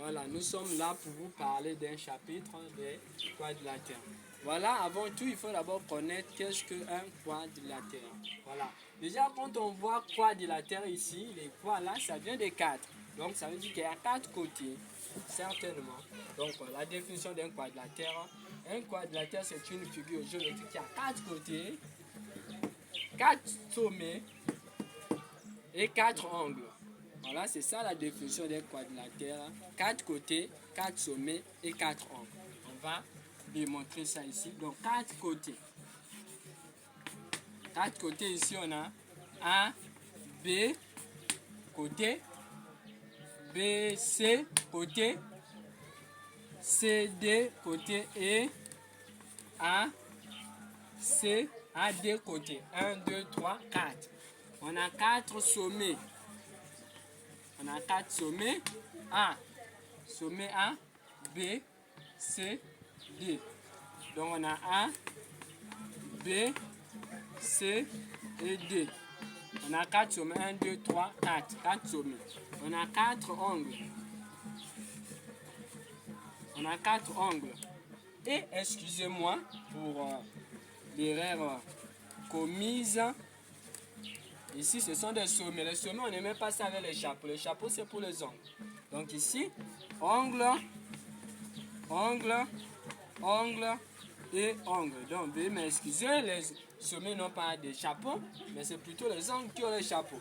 Voilà, nous sommes là pour vous parler d'un chapitre des quadrilatères. Voilà, avant tout, il faut d'abord connaître qu'est-ce qu'un quadrilatère. Voilà. Déjà, quand on voit quadrilatère ici, les quoi là, ça vient des quatre. Donc, ça veut dire qu'il y a quatre côtés, certainement. Donc, la définition d'un quadrilatère. Un quadrilatère, c'est une figure géométrique qui a quatre côtés, quatre sommets et quatre angles. Voilà, c'est ça la définition d'un quadrilatère. Quatre côtés, quatre sommets et quatre angles. On va démontrer ça ici. Donc, quatre côtés. Quatre côtés, ici, on a A, B, côté, B, C, côté, C, D, côté et A, C, A, D, côté. 1, 2, 3, 4. On a quatre sommets. On a quatre sommets. A, sommet A, B, C, D. Donc on a A, B, C et D. On a quatre sommets. 1, 2, 3, 4. Quatre sommets. On a quatre angles. On a quatre angles. Et excusez-moi pour l'erreur commise. Ici, ce sont des sommets. Les sommets, on ne met pas ça avec les chapeaux. Les chapeaux, c'est pour les angles. Donc ici, angle, angle, angle et angle. Donc, veuillez m'excuser, les sommets n'ont pas de chapeaux, mais c'est plutôt les angles qui ont les chapeaux.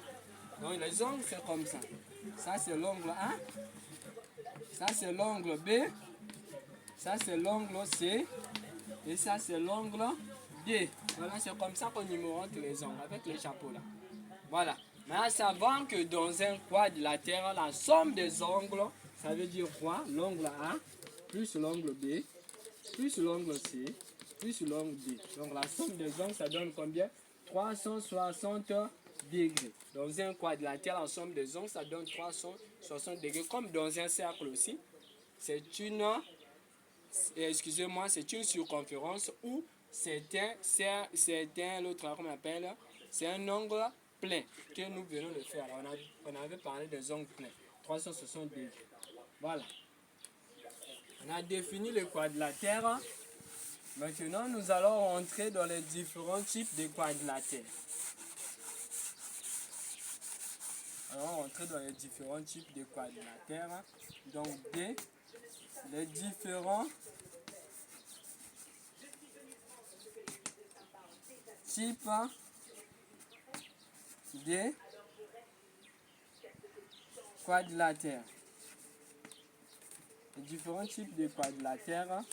Donc, les angles, c'est comme ça. Ça, c'est l'angle A. Ça, c'est l'angle B. Ça, c'est l'angle C. Et ça, c'est l'angle D. Voilà, c'est comme ça qu'on numérote les angles, avec les chapeaux là. Voilà. Mais en savant que dans un quadrilatère, la somme des angles, ça veut dire quoi? L'angle A, plus l'angle B, plus l'angle C, plus l'angle D. Donc la somme des angles, ça donne combien? 360 degrés. Dans un quadrilatère, la somme des angles, ça donne 360 degrés. Comme dans un cercle aussi, c'est une, excusez-moi, c'est une circonférence où c'est un, l'autre, comment on appelle, c'est un angle plein que nous venons de faire. On avait parlé des angles pleins, 360 degrés. Voilà. On a défini le quadrilatère. Maintenant, nous allons rentrer dans les différents types de quadrilatères. Alors, rentrer dans les différents types de quadrilatères. Donc, les différents types de quadrilatères. Les différents types de quadrilatères.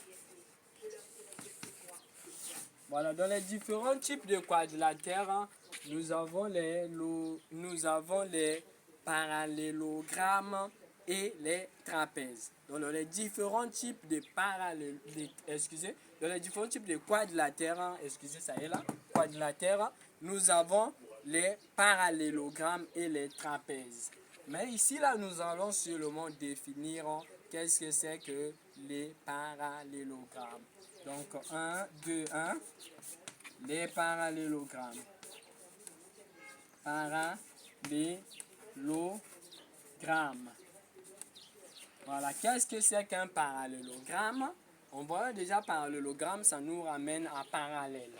Voilà, dans les différents types de quadrilatères, nous avons les parallélogrammes et les trapèzes. Donc, dans les différents types de quadrilatères, ça y est là, quadrilatères, nous avons les parallélogrammes et les trapèzes. Mais ici, là, nous allons seulement définir qu'est-ce que c'est que les parallélogrammes. Donc, 1, 2, 1, les parallélogrammes. Parallélogramme. Voilà, qu'est-ce que c'est qu'un parallélogramme? On voit déjà parallélogramme, ça nous ramène à parallèle.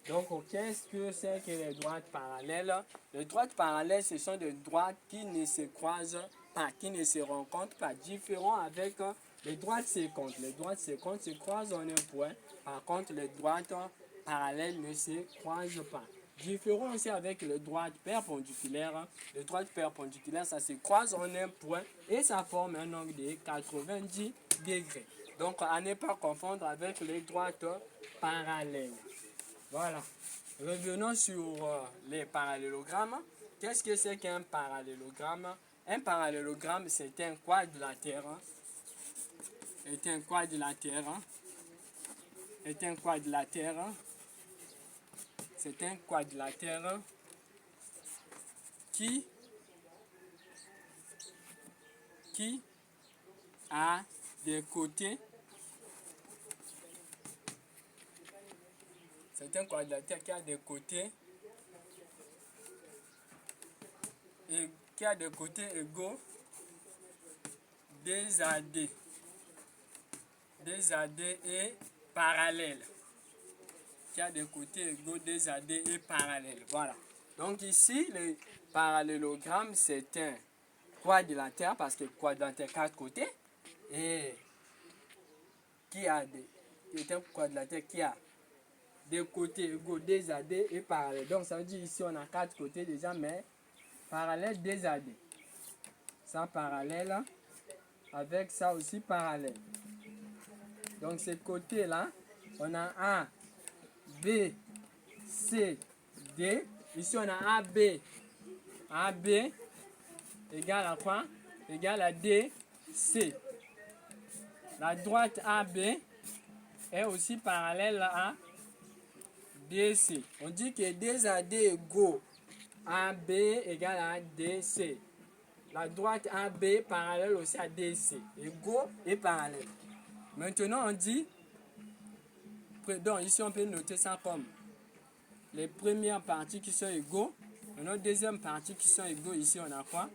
Donc, qu'est-ce que c'est que les droites parallèles? Les droites parallèles, ce sont des droites qui ne se croisent pas, qui ne se rencontrent pas, différents avec les droites séquentes. Les droites séquentes se croisent en un point, par contre, les droites parallèles ne se croisent pas. Différent aussi avec les droites perpendiculaires. Les droites perpendiculaires, ça se croise en un point et ça forme un angle de 90 degrés. Donc, à ne pas confondre avec les droites parallèles. Voilà. Revenons sur les parallélogrammes. Qu'est-ce que c'est qu'un parallélogramme? Un parallélogramme, c'est un quadrilatère. C'est un quadrilatère. C'est un quadrilatère qui a des côtés. C'est un quadrilatère qui a des côtés égaux Des AD. Des AD et parallèles. Qui a des côtés égaux, des AD et parallèles. Voilà. Donc ici, le parallélogramme, c'est un quadrilatère parce que quadrilatère 4 côtés. Et qui a des. C'est un quadrilatère qui a des côtés égaux, des AD et parallèles. Donc ça veut dire ici on a 4 côtés déjà, mais parallèle des AD. Ça parallèle avec ça aussi parallèle. Donc ce côté-là, on a A, B, C, D. Ici on a AB. AB égale à quoi? Égale à D, C. La droite AB est aussi parallèle à DC. On dit que des AD égaux AB égale à DC. La droite AB parallèle aussi à DC. Égaux et parallèle. Maintenant on dit, donc ici on peut noter ça comme les premières parties qui sont égaux. Maintenant deuxième partie qui sont égaux, ici on a quoi?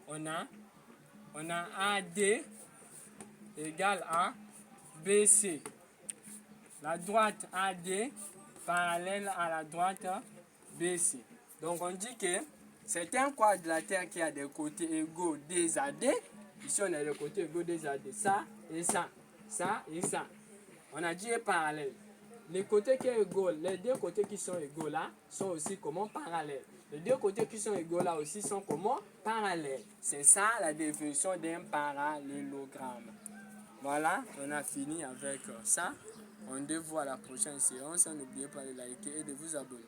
On a AD égale à BC. La droite AD parallèle à la droite BC. Donc on dit que c'est un quadrilatère qui a des côtés égaux des AD. Ici on a les côtés égaux des AD. Ça et ça. Ça et ça. On a dit parallèle. Les côtés qui sont égaux, les deux côtés qui sont égaux là, sont aussi comment parallèles. Les deux côtés qui sont égaux là aussi sont comment parallèles. C'est ça la définition d'un parallélogramme. Voilà, on a fini avec ça. On se voit à la prochaine séance. N'oubliez pas de liker et de vous abonner.